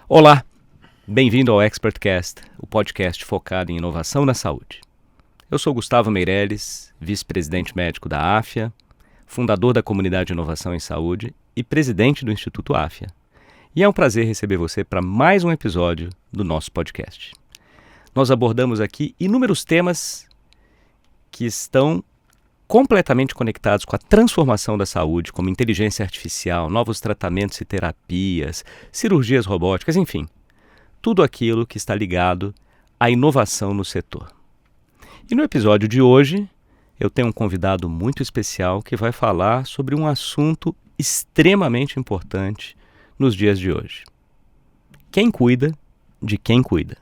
Olá, bem-vindo ao ExpertCast, o podcast focado em inovação na saúde. Eu sou Gustavo Meirelles, vice-presidente médico da AFIA, fundador da Comunidade de Inovação em Saúde e presidente do Instituto AFIA. E é um prazer receber você para mais um episódio do nosso podcast. Nós abordamos aqui inúmeros temas que estão completamente conectados com a transformação da saúde, como inteligência artificial, novos tratamentos e terapias, cirurgias robóticas, enfim, tudo aquilo que está ligado à inovação no setor. E no episódio de hoje, eu tenho um convidado muito especial que vai falar sobre um assunto extremamente importante nos dias de hoje. Quem cuida de quem cuida?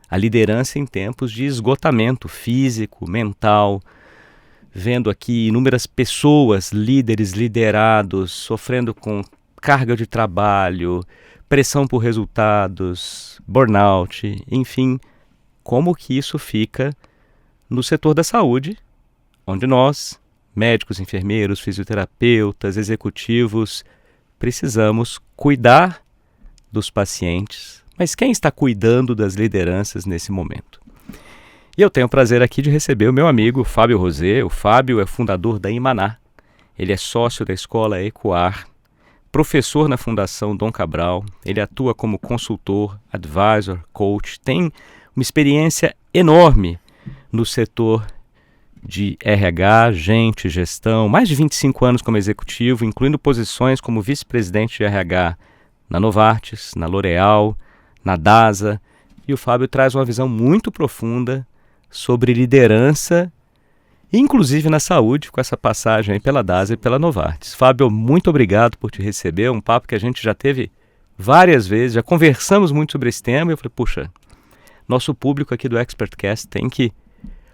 A liderança em tempos de esgotamento físico, mental, vendo aqui inúmeras pessoas, líderes, liderados, sofrendo com carga de trabalho, pressão por resultados, burnout, enfim, como que isso fica no setor da saúde, onde nós, médicos, enfermeiros, fisioterapeutas, executivos, precisamos cuidar dos pacientes, mas quem está cuidando das lideranças nesse momento? E eu tenho o prazer aqui de receber o meu amigo Fábio Rosé. O Fábio é fundador da Imaná. Ele é sócio da escola Ecoar, professor na Fundação Dom Cabral. Ele atua como consultor, advisor, coach. Tem uma experiência enorme no setor de RH, gente, gestão. Mais de 25 anos como executivo, incluindo posições como vice-presidente de RH na Novartis, na L'Oréal, na DASA. E o Fábio traz uma visão muito profunda sobre liderança, inclusive na saúde, com essa passagem aí pela DASA e pela Novartis. Fábio, muito obrigado por te receber, um papo que a gente já teve várias vezes, já conversamos muito sobre esse tema, e eu falei, puxa, nosso público aqui do ExpertCast tem que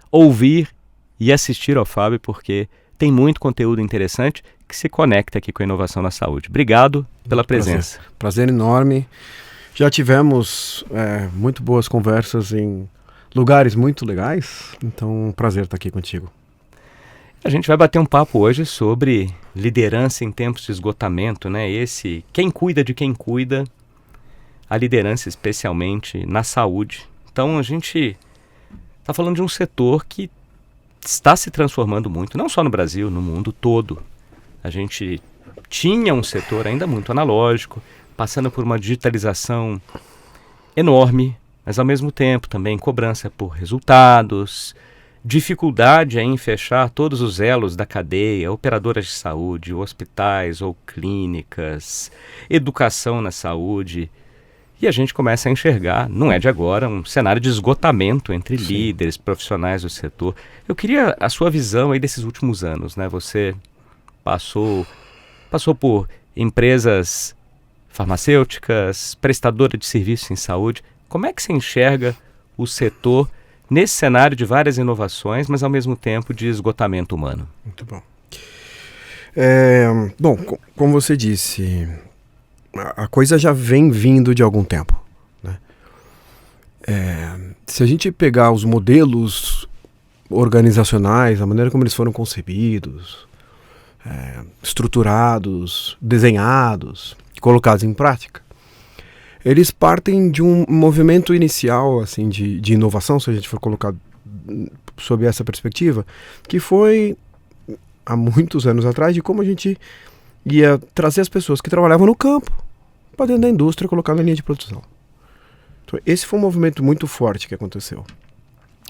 ouvir e assistir ao Fábio, porque tem muito conteúdo interessante que se conecta aqui com a inovação na saúde. Obrigado pela presença. Prazer enorme. Já tivemos muito boas conversas em lugares muito legais, então um prazer estar aqui contigo. A gente vai bater um papo hoje sobre liderança em tempos de esgotamento, né? Quem cuida de quem cuida, a liderança especialmente na saúde. Então a gente está falando de um setor que está se transformando muito, não só no Brasil, no mundo todo. A gente tinha um setor ainda muito analógico, passando por uma digitalização enorme, mas ao mesmo tempo também cobrança por resultados, dificuldade em fechar todos os elos da cadeia, operadoras de saúde, hospitais ou clínicas, educação na saúde. E a gente começa a enxergar, não é de agora, um cenário de esgotamento entre líderes, profissionais do setor. Eu queria a sua visão aí desses últimos anos, né? Você passou por empresas farmacêuticas, prestadora de serviços em saúde. Como é que você enxerga o setor nesse cenário de várias inovações, mas ao mesmo tempo de esgotamento humano? Muito bom. Bom, como você disse, a coisa já vem vindo de algum tempo, né? Se a gente pegar os modelos organizacionais, a maneira como eles foram concebidos, estruturados, desenhados, colocados em prática, eles partem de um movimento inicial assim, de inovação, se a gente for colocar sob essa perspectiva, que foi há muitos anos atrás, de como a gente ia trazer as pessoas que trabalhavam no campo para dentro da indústria e colocar na linha de produção. Então, esse foi um movimento muito forte que aconteceu.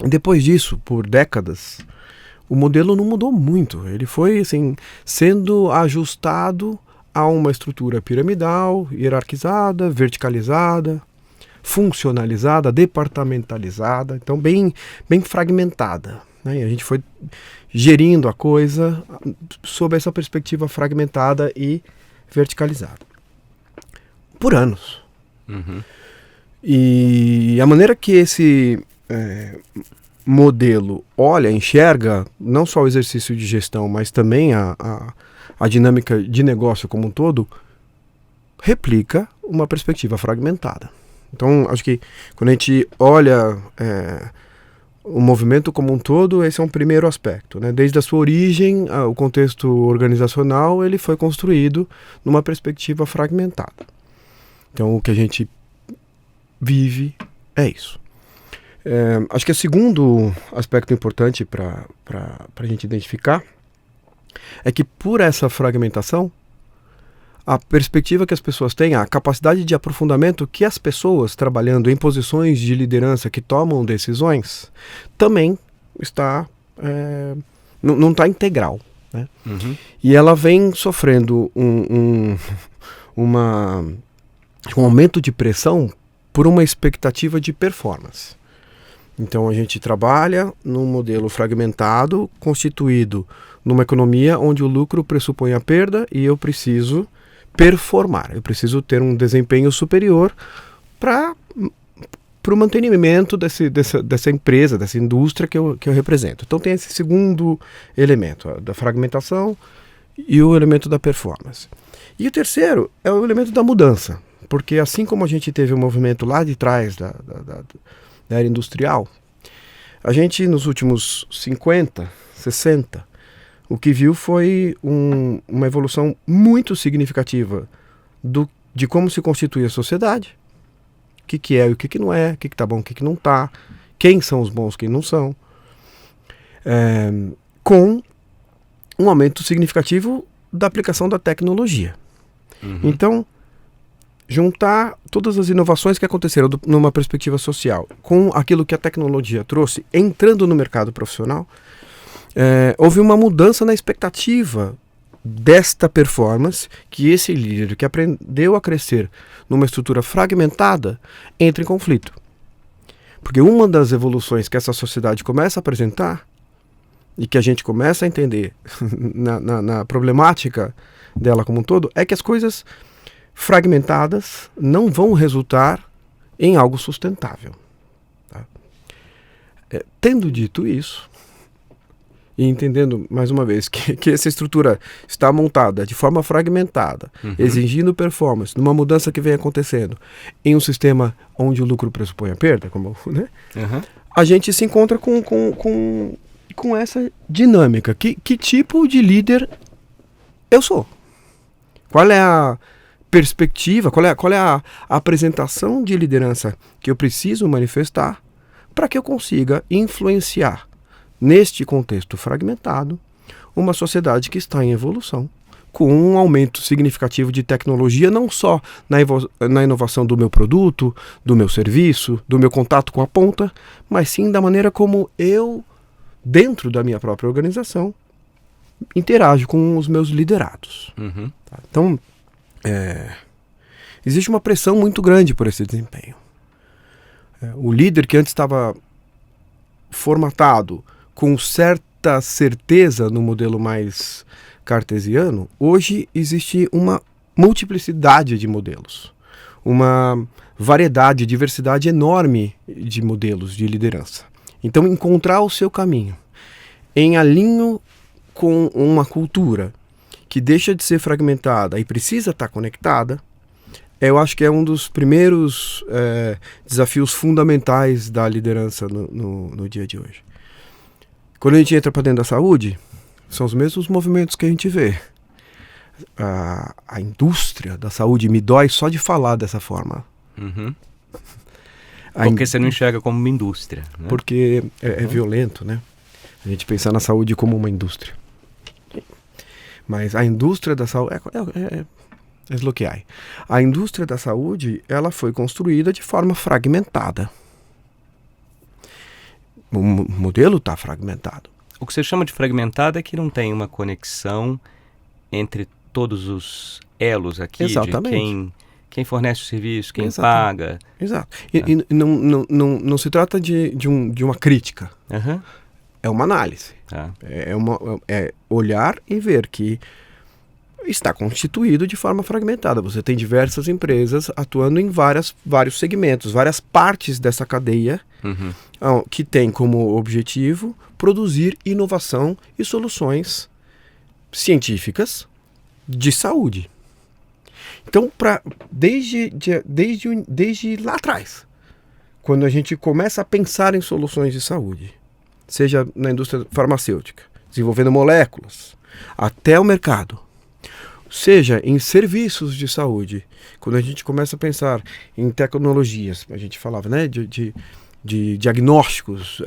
E depois disso, por décadas, o modelo não mudou muito. Ele foi assim, sendo ajustado a uma estrutura piramidal, hierarquizada, verticalizada, funcionalizada, departamentalizada, então bem fragmentada, né? E a gente foi gerindo a coisa sob essa perspectiva fragmentada e verticalizada por anos. Uhum. E a maneira que esse modelo enxerga não só o exercício de gestão, mas também a dinâmica de negócio como um todo, replica uma perspectiva fragmentada. Então, acho que quando a gente olha o movimento como um todo, esse é um primeiro aspecto, né? Desde a sua origem, o contexto organizacional, ele foi construído numa perspectiva fragmentada. Então, o que a gente vive é isso. Acho que o segundo aspecto importante para a gente identificar é que, por essa fragmentação, a perspectiva que as pessoas têm, a capacidade de aprofundamento que as pessoas trabalhando em posições de liderança que tomam decisões também está não está integral, né? Uhum. E ela vem sofrendo um aumento de pressão por uma expectativa de performance. Então a gente trabalha num modelo fragmentado, constituído numa economia onde o lucro pressupõe a perda e eu preciso performar, eu preciso ter um desempenho superior para o mantenimento dessa empresa, dessa indústria que eu represento. Então tem esse segundo elemento, da fragmentação e o elemento da performance. E o terceiro é o elemento da mudança, porque assim como a gente teve um movimento lá de trás da era industrial, a gente nos últimos 50, 60, o que viu foi uma evolução muito significativa de como se constitui a sociedade, o que é e o que não é, o que está bom, o que não está, quem são os bons, quem não são, com um aumento significativo da aplicação da tecnologia. Uhum. Então, juntar todas as inovações que aconteceram numa perspectiva social com aquilo que a tecnologia trouxe, entrando no mercado profissional, houve uma mudança na expectativa desta performance, que esse líder que aprendeu a crescer numa estrutura fragmentada entra em conflito. Porque uma das evoluções que essa sociedade começa a apresentar e que a gente começa a entender na problemática dela como um todo, é que as coisas fragmentadas não vão resultar em algo sustentável. Tá? Tendo dito isso, e entendendo, mais uma vez, que essa estrutura está montada de forma fragmentada, exigindo performance, numa mudança que vem acontecendo, em um sistema onde o lucro pressupõe a perda, né? A gente se encontra com essa dinâmica. Que tipo de líder eu sou? Qual é a perspectiva, qual é a apresentação de liderança que eu preciso manifestar para que eu consiga influenciar, neste contexto fragmentado, uma sociedade que está em evolução, com um aumento significativo de tecnologia, não só na inovação do meu produto, do meu serviço, do meu contato com a ponta, mas sim da maneira como eu, dentro da minha própria organização, interajo com os meus liderados. Uhum. Tá? Então, existe uma pressão muito grande por esse desempenho. O líder que antes estava formatado com certa certeza no modelo mais cartesiano, hoje existe uma multiplicidade de modelos, uma variedade, diversidade enorme de modelos de liderança. Então, encontrar o seu caminho em alinho com uma cultura que deixa de ser fragmentada e precisa estar conectada, eu acho que é um dos primeiros desafios fundamentais da liderança no dia de hoje. Quando a gente entra para dentro da saúde, são os mesmos movimentos que a gente vê. A indústria da saúde me dói só de falar dessa forma. Uhum. Porque você não enxerga como uma indústria, né? Porque é violento, né? A gente pensar na saúde como uma indústria. Mas a indústria da saúde é desbloquear. A indústria da saúde, ela foi construída de forma fragmentada. O modelo está fragmentado. O que você chama de fragmentado é que não tem uma conexão entre todos os elos aqui. Exatamente. De quem fornece o serviço, quem Exatamente. paga. Exato. E não se trata de uma crítica. Uhum. É uma análise. Ah. É olhar e ver que está constituído de forma fragmentada. Você tem diversas empresas atuando em vários segmentos, várias partes dessa cadeia, que tem como objetivo produzir inovação e soluções científicas de saúde. Então, desde lá atrás, quando a gente começa a pensar em soluções de saúde, seja na indústria farmacêutica, desenvolvendo moléculas, até o mercado, seja em serviços de saúde, quando a gente começa a pensar em tecnologias, a gente falava, né, de diagnósticos,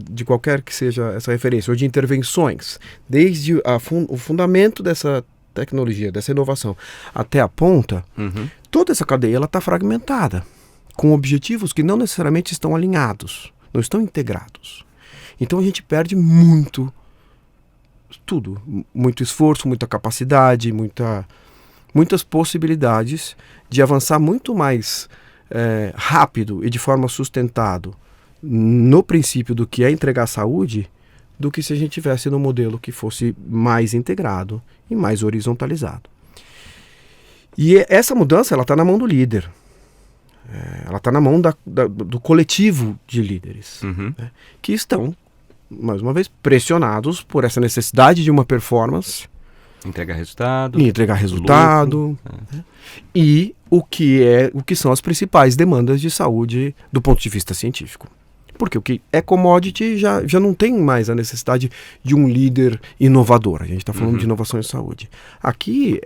de qualquer que seja essa referência, ou de intervenções, desde o fundamento dessa tecnologia, dessa inovação, até a ponta, toda essa cadeia está fragmentada, com objetivos que não necessariamente estão alinhados, não estão integrados. Então a gente perde muito esforço, muita capacidade, muitas possibilidades de avançar muito mais rápido e de forma sustentada no princípio do que é entregar saúde, do que se a gente tivesse no modelo que fosse mais integrado e mais horizontalizado. E essa mudança ela está na mão do líder. Ela está na mão do coletivo de líderes, né, que estão, mais uma vez, pressionados por essa necessidade de uma performance. Entregar resultado. Né, e o que são as principais demandas de saúde do ponto de vista científico. Porque o que é commodity já não tem mais a necessidade de um líder inovador. A gente está falando de inovação em saúde. Aqui,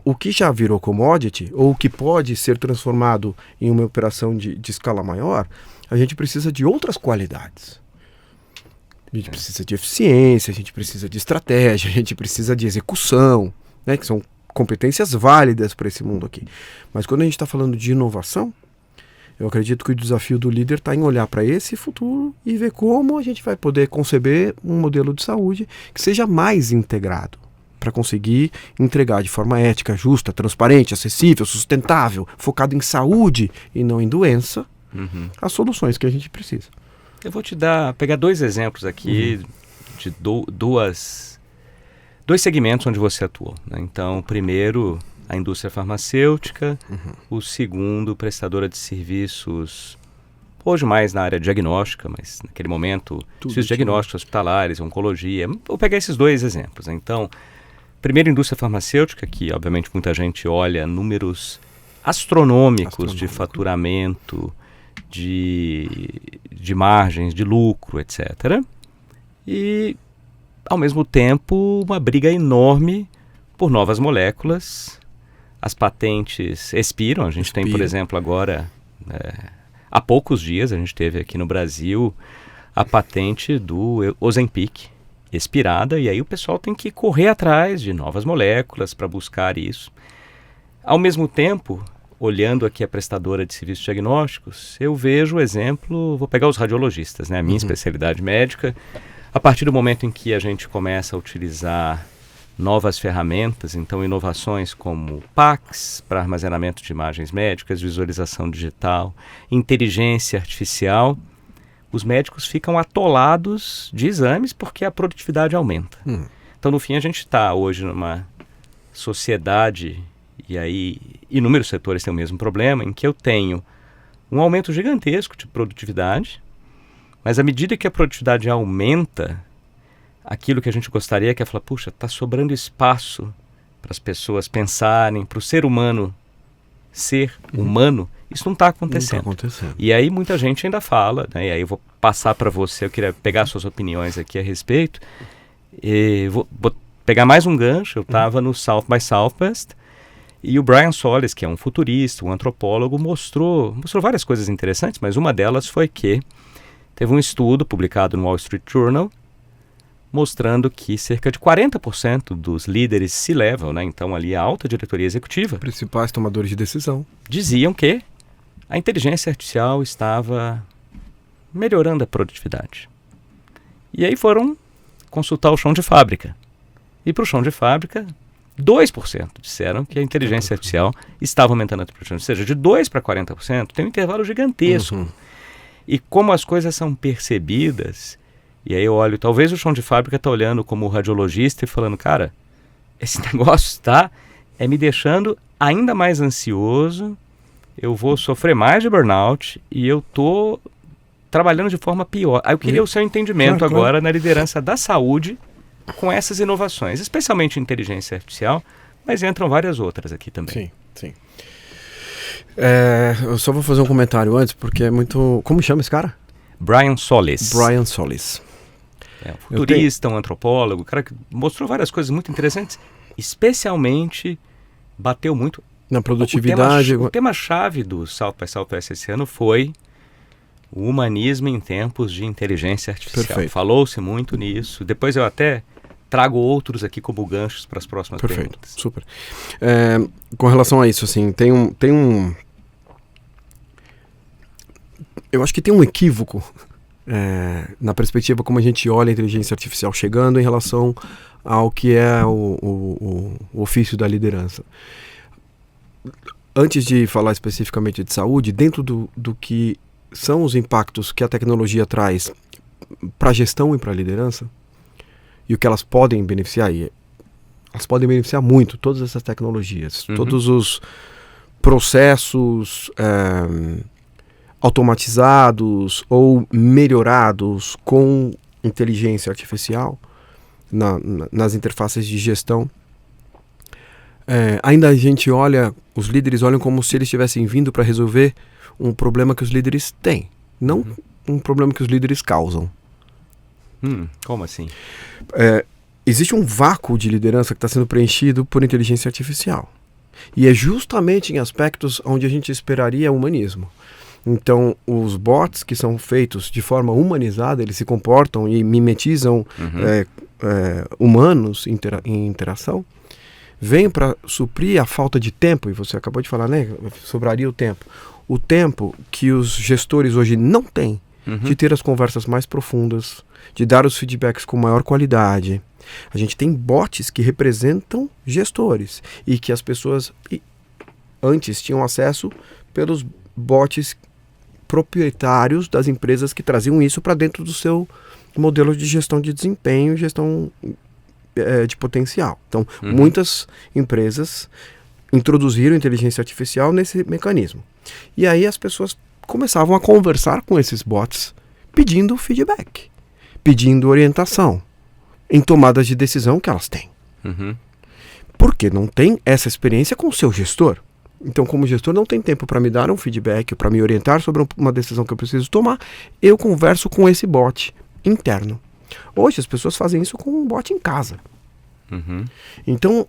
o que já virou commodity, ou o que pode ser transformado em uma operação de escala maior, a gente precisa de outras qualidades. A gente precisa de eficiência, a gente precisa de estratégia, a gente precisa de execução, né, que são competências válidas para esse mundo aqui. Mas quando a gente está falando de inovação, eu acredito que o desafio do líder está em olhar para esse futuro e ver como a gente vai poder conceber um modelo de saúde que seja mais integrado, para conseguir entregar de forma ética, justa, transparente, acessível, sustentável, focado em saúde e não em doença, as soluções que a gente precisa. Eu vou pegar dois exemplos aqui de dois segmentos onde você atuou, né? Então, o primeiro, a indústria farmacêutica, o segundo, prestadora de serviços, hoje mais na área diagnóstica, mas naquele momento, serviços diagnósticos hospitalares, oncologia. Vou pegar esses dois exemplos. Então, primeiro, indústria farmacêutica, que obviamente muita gente olha números astronômicos de faturamento, de margens, de lucro, etc. E, ao mesmo tempo, uma briga enorme por novas moléculas. As patentes expiram. A gente tem, por exemplo, agora, há poucos dias, a gente teve aqui no Brasil a patente do Ozempic expirada, e aí o pessoal tem que correr atrás de novas moléculas para buscar isso. Ao mesmo tempo, olhando aqui a prestadora de serviços diagnósticos, eu vejo o exemplo, vou pegar os radiologistas, né, a minha especialidade médica. A partir do momento em que a gente começa a utilizar novas ferramentas, então inovações como PACS para armazenamento de imagens médicas, visualização digital, inteligência artificial, os médicos ficam atolados de exames porque a produtividade aumenta. Então, no fim, a gente está hoje numa sociedade, e aí inúmeros setores têm o mesmo problema, em que eu tenho um aumento gigantesco de produtividade, mas à medida que a produtividade aumenta, aquilo que a gente gostaria que é falar, puxa, está sobrando espaço para as pessoas pensarem, para o ser humano ser humano, isso não está acontecendo. Não tá acontecendo. E aí muita gente ainda fala, né, e aí eu vou passar para você, eu queria pegar suas opiniões aqui a respeito, e vou pegar mais um gancho. Eu estava no South by Southwest, e o Brian Solis, que é um futurista, um antropólogo, mostrou várias coisas interessantes, mas uma delas foi que teve um estudo publicado no Wall Street Journal mostrando que cerca de 40% dos líderes C-level, né, então ali a alta diretoria executiva, principais tomadores de decisão, diziam que a inteligência artificial estava melhorando a produtividade. E aí foram consultar o chão de fábrica. E para o chão de fábrica, 2% disseram que a inteligência artificial estava aumentando a produtividade. Ou seja, de 2% para 40% tem um intervalo gigantesco. E como as coisas são percebidas, e aí eu olho, talvez o chão de fábrica está olhando como radiologista e falando, cara, esse negócio está me deixando ainda mais ansioso, eu vou sofrer mais de burnout e eu estou trabalhando de forma pior. Aí eu queria o seu entendimento agora na liderança da saúde com essas inovações, especialmente inteligência artificial, mas entram várias outras aqui também. Sim. Eu só vou fazer um comentário antes, porque é muito... Como chama esse cara? Brian Solis. Brian Solis. É um futurista, um antropólogo, um cara que mostrou várias coisas muito interessantes, especialmente bateu muito... Na produtividade... O tema-chave do South by Southwest esse ano foi o humanismo em tempos de inteligência artificial. Perfeito. Falou-se muito nisso. Depois eu até trago outros aqui como ganchos para as próximas perguntas. Super. Com relação a isso, assim, tem um... Eu acho que tem um equívoco na perspectiva como a gente olha a inteligência artificial chegando em relação ao que é o ofício da liderança. Antes de falar especificamente de saúde, dentro do que são os impactos que a tecnologia traz para a gestão e para a liderança, e o que elas podem beneficiar, elas podem beneficiar muito, todas essas tecnologias, todos os processos automatizados ou melhorados com inteligência artificial nas interfaces de gestão. Ainda a gente olha, os líderes olham como se eles estivessem vindo para resolver um problema que os líderes têm, não um problema que os líderes causam. Como assim? Existe um vácuo de liderança que está sendo preenchido por inteligência artificial. E é justamente em aspectos onde a gente esperaria humanismo. Então, os bots que são feitos de forma humanizada, eles se comportam e mimetizam humanos em interação, vêm para suprir a falta de tempo, e você acabou de falar, né? Sobraria o tempo. O tempo que os gestores hoje não têm de ter as conversas mais profundas, de dar os feedbacks com maior qualidade. A gente tem bots que representam gestores e que as pessoas antes tinham acesso pelos bots proprietários das empresas que traziam isso para dentro do seu modelo de gestão de desempenho, gestão de potencial. Então, muitas empresas introduziram inteligência artificial nesse mecanismo. E aí as pessoas começavam a conversar com esses bots, pedindo feedback, pedindo orientação em tomadas de decisão que elas têm. Porque não tem essa experiência com o seu gestor. Então, como gestor, não tem tempo para me dar um feedback, para me orientar sobre uma decisão que eu preciso tomar. Eu converso com esse bot interno. Hoje, as pessoas fazem isso com um bot em casa. Então,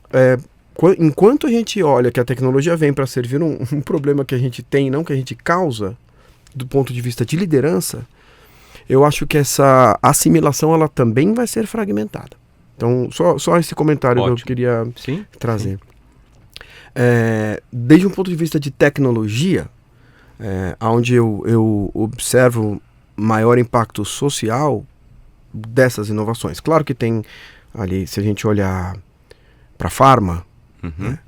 enquanto a gente olha que a tecnologia vem para servir um problema que a gente tem, não que a gente causa, do ponto de vista de liderança, eu acho que essa assimilação ela também vai ser fragmentada. Então, só esse comentário que eu queria trazer. Desde um ponto de vista de tecnologia, onde eu observo maior impacto social dessas inovações. Claro que tem ali, se a gente olhar para a farma, né?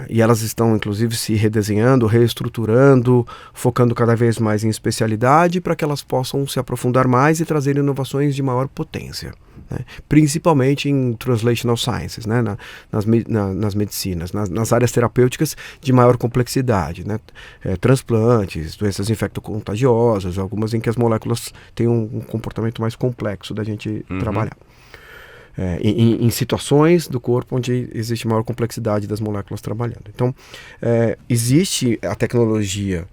E elas estão inclusive se redesenhando, reestruturando, focando cada vez mais em especialidade para que elas possam se aprofundar mais e trazer inovações de maior potência, né? Principalmente em translational sciences, né? nas medicinas, nas áreas terapêuticas de maior complexidade, né? Transplantes, doenças infectocontagiosas, algumas em que as moléculas têm um comportamento mais complexo da gente trabalhar. Em situações do corpo onde existe maior complexidade das moléculas trabalhando. Então, existe a tecnologia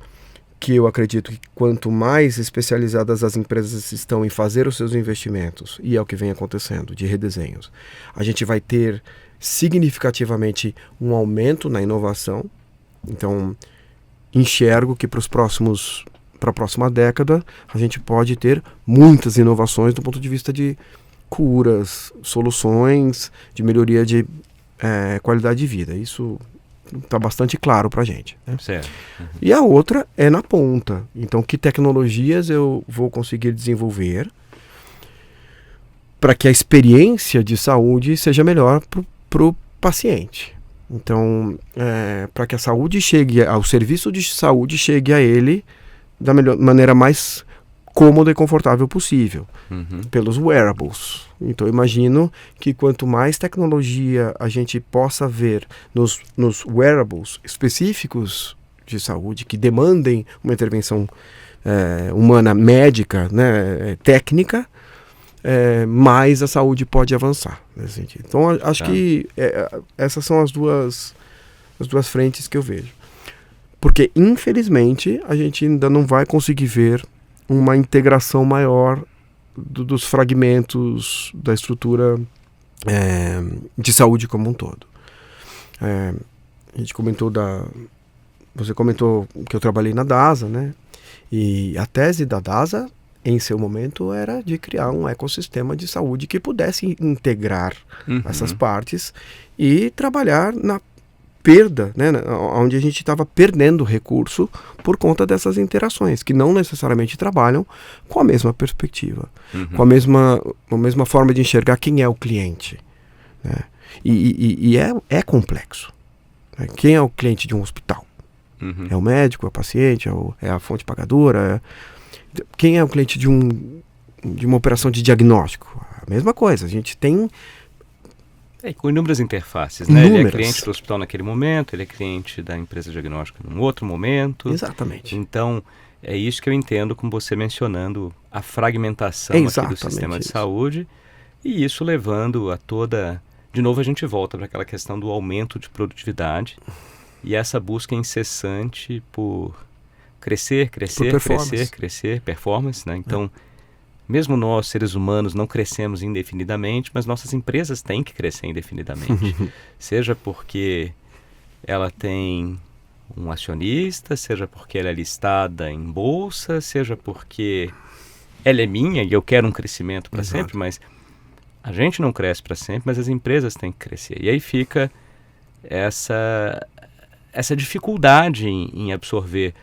que eu acredito que quanto mais especializadas as empresas estão em fazer os seus investimentos, e é o que vem acontecendo, de redesenhos, a gente vai ter significativamente um aumento na inovação. Então, enxergo que para a próxima década, a gente pode ter muitas inovações do ponto de vista de curas, soluções de melhoria de qualidade de vida. Isso está bastante claro para a gente, né? Certo. E a outra é na ponta. Então, que tecnologias eu vou conseguir desenvolver para que a experiência de saúde seja melhor para o paciente. Então, para que a saúde chegue, o serviço de saúde chegue a ele da maneira mais cômoda e confortável possível, pelos wearables. Então, imagino que quanto mais tecnologia a gente possa ver nos wearables específicos de saúde, que demandem uma intervenção humana médica, né, técnica, mais a saúde pode avançar nesse sentido. Então, acho que essas são as duas frentes que eu vejo. Porque, infelizmente, a gente ainda não vai conseguir ver uma integração maior dos fragmentos da estrutura de saúde como um todo. A gente comentou você comentou que eu trabalhei na DASA, né? E a tese da DASA, em seu momento, era de criar um ecossistema de saúde que pudesse integrar essas partes e trabalhar na perda, né? Onde a gente estava perdendo recurso por conta dessas interações, que não necessariamente trabalham com a mesma perspectiva, com a mesma forma de enxergar quem é o cliente, né? E é complexo. Né? Quem é o cliente de um hospital? É o médico, é o paciente, é a fonte pagadora? Quem é o cliente de uma operação de diagnóstico? A mesma coisa, a gente tem... com inúmeras interfaces, né? Ele é cliente do hospital naquele momento, ele é cliente da empresa diagnóstica num outro momento. Exatamente. Então, é isso que eu entendo com você mencionando a fragmentação aqui do sistema de saúde, e isso levando a toda... De novo, a gente volta para aquela questão do aumento de produtividade e essa busca incessante por crescer, performance, né? Então, mesmo nós, seres humanos, não crescemos indefinidamente, mas nossas empresas têm que crescer indefinidamente. Seja porque ela tem um acionista, seja porque ela é listada em bolsa, seja porque ela é minha e eu quero um crescimento para sempre, mas a gente não cresce para sempre, mas as empresas têm que crescer. E aí fica essa dificuldade em absorver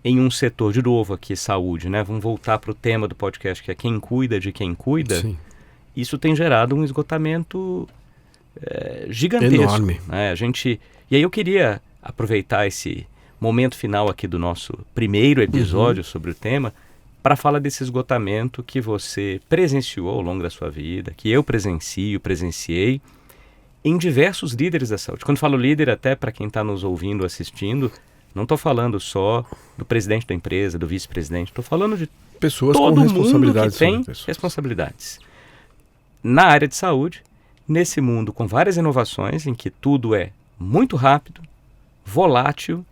em um setor, de novo aqui, saúde, né? Vamos voltar para o tema do podcast, que é quem cuida de quem cuida. Sim. Isso tem gerado um esgotamento gigantesco. Enorme. Né? E aí eu queria aproveitar esse momento final aqui do nosso primeiro episódio sobre o tema para falar desse esgotamento que você presenciou ao longo da sua vida, que eu presenciei em diversos líderes da saúde. Quando falo líder, até para quem está nos ouvindo, assistindo, não estou falando só do presidente da empresa, do vice-presidente, estou falando de pessoas todo com mundo que tem responsabilidades. Na área de saúde, nesse mundo com várias inovações, em que tudo é muito rápido, volátil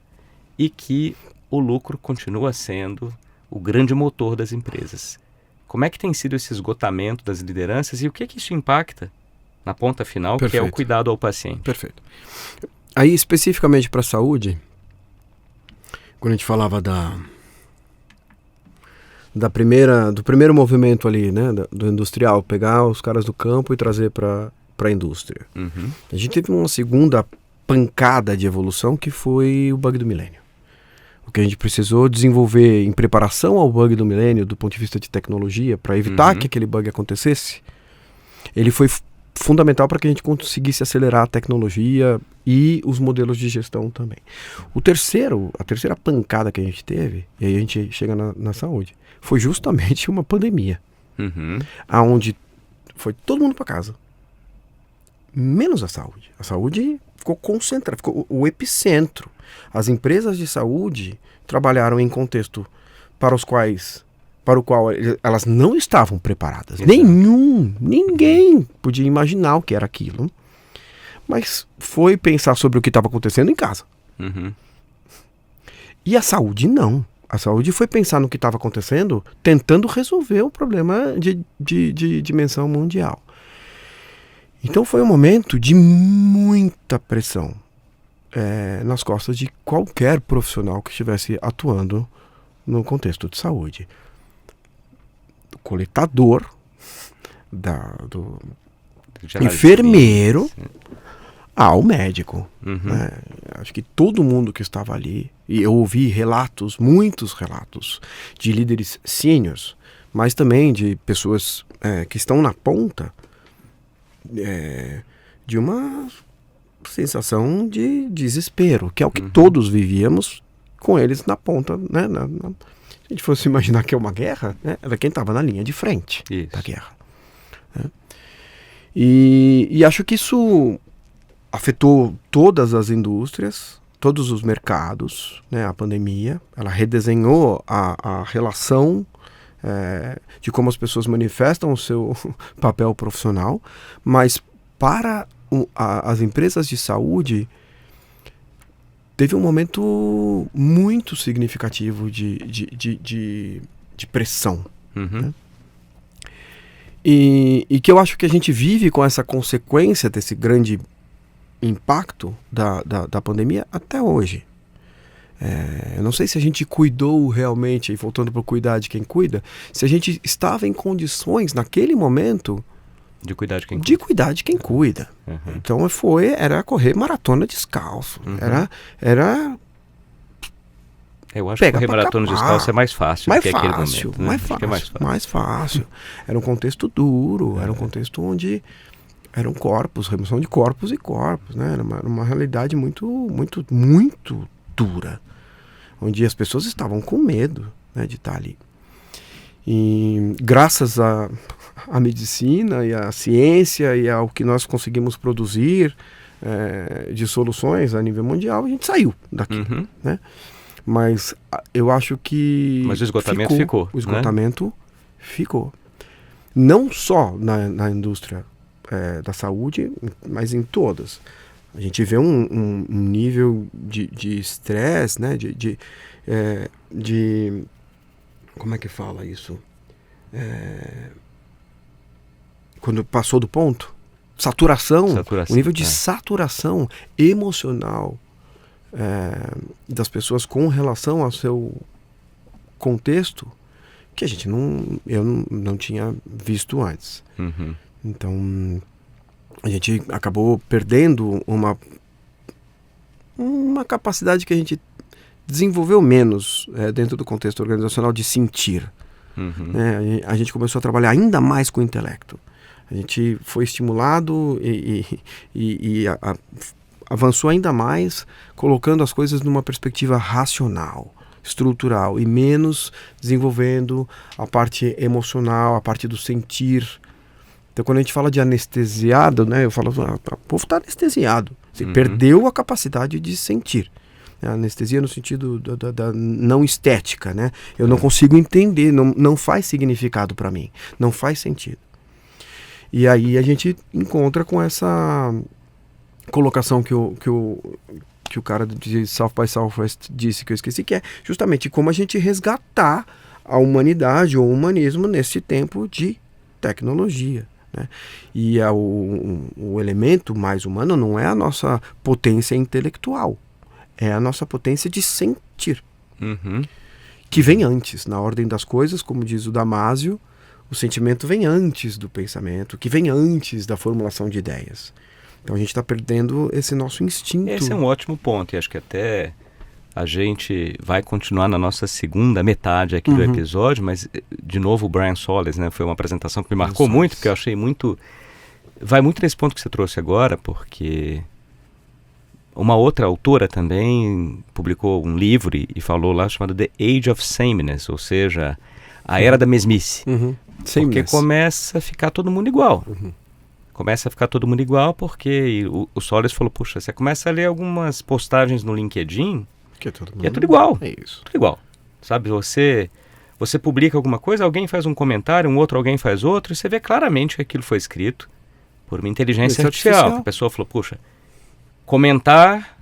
e que o lucro continua sendo o grande motor das empresas. Como é que tem sido esse esgotamento das lideranças e o que isso impacta na ponta final, que é o cuidado ao paciente? Perfeito. Aí, especificamente para a saúde, quando a gente falava do primeiro movimento ali, né, do industrial, pegar os caras do campo e trazer para a indústria. A gente teve uma segunda pancada de evolução que foi o bug do milênio. O que a gente precisou desenvolver em preparação ao bug do milênio, do ponto de vista de tecnologia, para evitar que aquele bug acontecesse, ele foi fundamental para que a gente conseguisse acelerar a tecnologia e os modelos de gestão também. A terceira pancada que a gente teve, e aí a gente chega na saúde, foi justamente uma pandemia, aonde foi todo mundo para casa, menos a saúde. A saúde ficou concentrada, ficou o epicentro. As empresas de saúde trabalharam em contexto para o qual elas não estavam preparadas. Exato. Ninguém podia imaginar o que era aquilo. Mas foi pensar sobre o que estava acontecendo em casa. E a saúde não. A saúde foi pensar no que estava acontecendo, tentando resolver o problema de dimensão mundial. Então foi um momento de muita pressão nas costas de qualquer profissional que estivesse atuando no contexto de saúde. Do coletador, do enfermeiro, ao médico. Né? Acho que todo mundo que estava ali, e eu ouvi muitos relatos de líderes sêniores, mas também de pessoas que estão na ponta de uma sensação de desespero, que é o que todos vivíamos com eles na ponta, né? Se a gente fosse imaginar que é uma guerra, né? Era quem estava na linha de frente da guerra. Né? E acho que isso afetou todas as indústrias, todos os mercados, né? A pandemia, ela redesenhou a relação de como as pessoas manifestam o seu papel profissional, mas para as empresas de saúde teve um momento muito significativo de de pressão. Uhum. Né? E que eu acho que a gente vive com essa consequência desse grande impacto da pandemia até hoje. Eu não sei se a gente cuidou realmente, e voltando para o cuidar de quem cuida, se a gente estava em condições, naquele momento, de cuidar de quem cuida. De cuidar de quem cuida. Uhum. Então era correr maratona descalço. Uhum. Era eu acho que correr maratona descalço é mais fácil do que aquele momento. Né? Mais fácil. Era um contexto duro, era um contexto onde eram corpos, remoção de corpos e corpos, né? Era uma realidade muito, muito, muito dura, onde as pessoas estavam com medo, né, de estar ali. E graças à medicina e à ciência e ao que nós conseguimos produzir de soluções a nível mundial, a gente saiu daqui, uhum. né? Mas eu acho que... Mas o esgotamento ficou. O esgotamento ficou. Não só na indústria da saúde, mas em todas. A gente vê um nível de estresse, né? Como é que fala isso? Quando passou do ponto? Saturação. O nível de saturação emocional das pessoas com relação ao seu contexto que eu não tinha visto antes. Uhum. Então a gente acabou perdendo uma capacidade que a gente desenvolveu menos dentro do contexto organizacional de sentir. Uhum. A gente começou a trabalhar ainda mais com o intelecto. A gente foi estimulado e avançou ainda mais, colocando as coisas numa perspectiva racional, estrutural, e menos desenvolvendo a parte emocional, a parte do sentir. Então, quando a gente fala de anestesiado, né, eu falo, o povo está anestesiado. Você perdeu a capacidade de sentir. A anestesia no sentido da não estética, né? Eu não consigo entender, não faz significado para mim, não faz sentido. E aí a gente encontra com essa colocação que o cara de South by Southwest disse, que eu esqueci, que é justamente como a gente resgatar a humanidade ou o humanismo nesse tempo de tecnologia. Né? E o elemento mais humano não é a nossa potência intelectual, é a nossa potência de sentir, uhum. que vem antes, na ordem das coisas, como diz o Damásio, o sentimento vem antes do pensamento, que vem antes da formulação de ideias. Então a gente está perdendo esse nosso instinto. Esse é um ótimo ponto, e acho que até a gente vai continuar na nossa segunda metade aqui do episódio, mas, de novo, o Brian Solis, né, foi uma apresentação que me marcou muito, porque eu achei muito... Vai muito nesse ponto que você trouxe agora, porque uma outra autora também publicou um livro e falou lá, chamado The Age of Sameness, ou seja, a Era da Mesmice. Porque começa a ficar todo mundo igual. Começa a ficar todo mundo igual porque o Solis falou, puxa, você começa a ler algumas postagens no LinkedIn que é tudo igual. É isso. Tudo igual. Sabe, você publica alguma coisa, alguém faz um comentário, alguém faz outro, e você vê claramente que aquilo foi escrito por uma inteligência artificial. A pessoa falou, puxa, comentar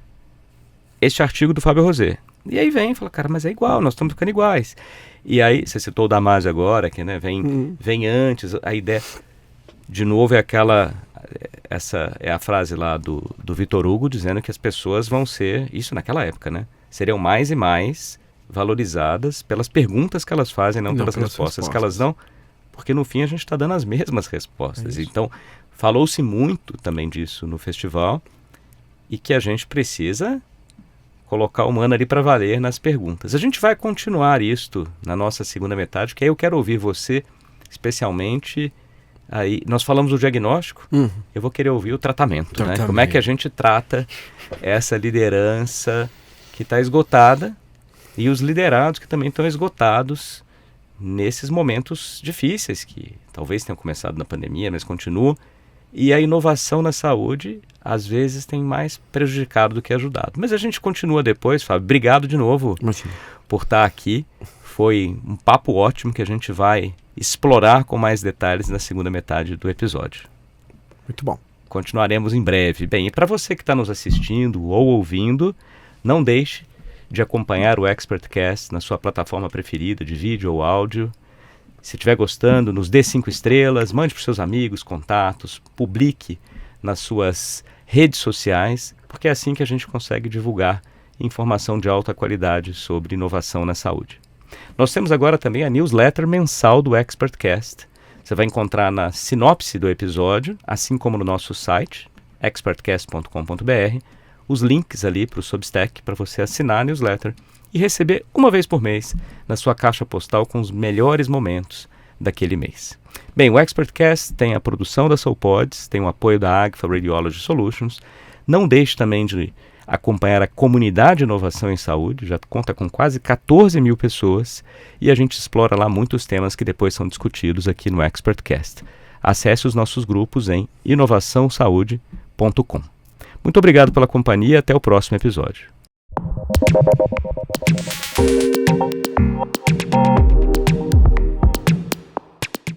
este artigo do Fábio Rosé. E aí vem e fala, cara, mas é igual, nós estamos ficando iguais. E aí, você citou o Damásio agora, que, né, vem antes, a ideia... De novo, essa é a frase lá do Victor Hugo, dizendo que as pessoas vão ser, isso naquela época, né? Seriam mais e mais valorizadas pelas perguntas que elas fazem, não pelas respostas que elas dão, porque no fim a gente está dando as mesmas respostas. Então, falou-se muito também disso no festival, e que a gente precisa colocar o humano ali para valer nas perguntas. A gente vai continuar isto na nossa segunda metade, que aí eu quero ouvir você, especialmente... Aí, nós falamos do diagnóstico, eu vou querer ouvir o tratamento, né? Como é que a gente trata essa liderança que está esgotada e os liderados que também estão esgotados nesses momentos difíceis, que talvez tenham começado na pandemia, mas continuam. E a inovação na saúde, às vezes, tem mais prejudicado do que ajudado. Mas a gente continua depois, Fábio. Obrigado de novo por estar aqui. Foi um papo ótimo que a gente vai explorar com mais detalhes na segunda metade do episódio. Muito bom. Continuaremos em breve. Bem, e para você que está nos assistindo ou ouvindo, não deixe de acompanhar o ExpertCast na sua plataforma preferida de vídeo ou áudio. Se estiver gostando, nos dê 5 estrelas, mande para os seus amigos, contatos, publique nas suas redes sociais, porque é assim que a gente consegue divulgar informação de alta qualidade sobre inovação na saúde. Nós temos agora também a newsletter mensal do ExpertCast. Você vai encontrar na sinopse do episódio, assim como no nosso site, expertcast.com.br, os links ali para o Substack para você assinar a newsletter e receber uma vez por mês na sua caixa postal com os melhores momentos daquele mês. Bem, o ExpertCast tem a produção da SoulPods, tem o apoio da Agfa Radiology Solutions. Não deixe também de acompanhar a comunidade de inovação em saúde, já conta com quase 14 mil pessoas e a gente explora lá muitos temas que depois são discutidos aqui no ExpertCast. Acesse os nossos grupos em inovaçãosaude.com. Muito obrigado pela companhia e até o próximo episódio.